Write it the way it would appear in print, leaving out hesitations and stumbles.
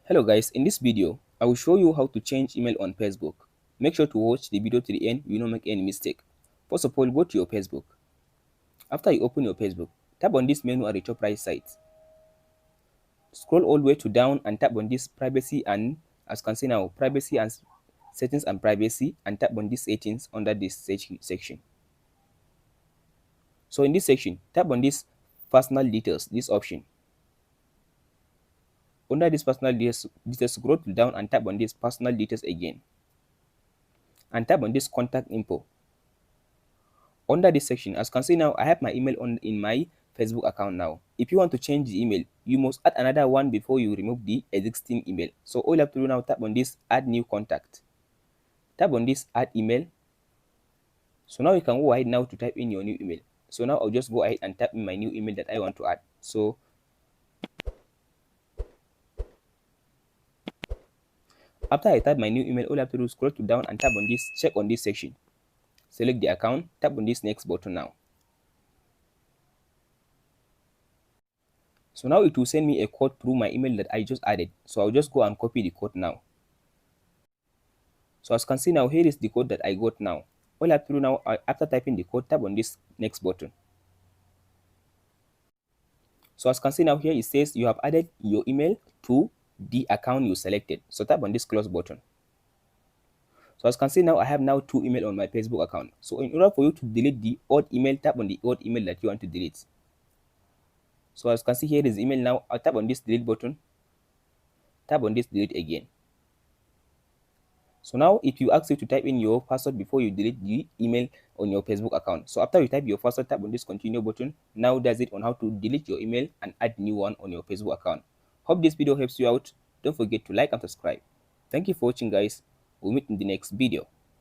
Hello guys, in this video, I will show you how to change email on Facebook. Make sure to watch the video to the end, you will not make any mistake. First of all, go to your Facebook. After you open your Facebook, tap on this menu at the top right side. Scroll all the way to down and tap on this privacy and as you can see now, privacy and settings and privacy and tap on these settings under this section. So in this section, tap on this personal details, this option. Under this personal details, scroll down and tap on this personal details again. And tap on this contact info. Under this section, as you can see now, I have my email in my Facebook account now. If you want to change the email, you must add another one before you remove the existing email. So all you have to do now, tap on this add new contact. Tap on this add email. So now you can go ahead now to type in your new email. So now I'll just go ahead and type in my new email that I want to add. So after I type my new email, all I have to do is scroll to down and tap on this, check on this section. Select the account, tap on this next button now. So now it will send me a code through my email that I just added. So I'll just go and copy the code now. So as you can see now, here is the code that I got now. All I have to do now, after typing the code, tap on this next button. So as you can see now, here it says you have added your email to the account you selected. So tap on this close button. So as you can see now, I have now 2 email on my Facebook account. So in order for you to delete the old email, tap on the old email that you want to delete. So as you can see, here is email now. I'll tap on this delete button. Tap on this delete again. So now it will ask you to type in your password before you delete the email on your Facebook account. So after you type your password, tap on this continue button. Now does it on how to delete your email and add new one on your Facebook account. Hope this video helps you out. Don't forget to like and subscribe. Thank you for watching guys. We'll meet in the next video.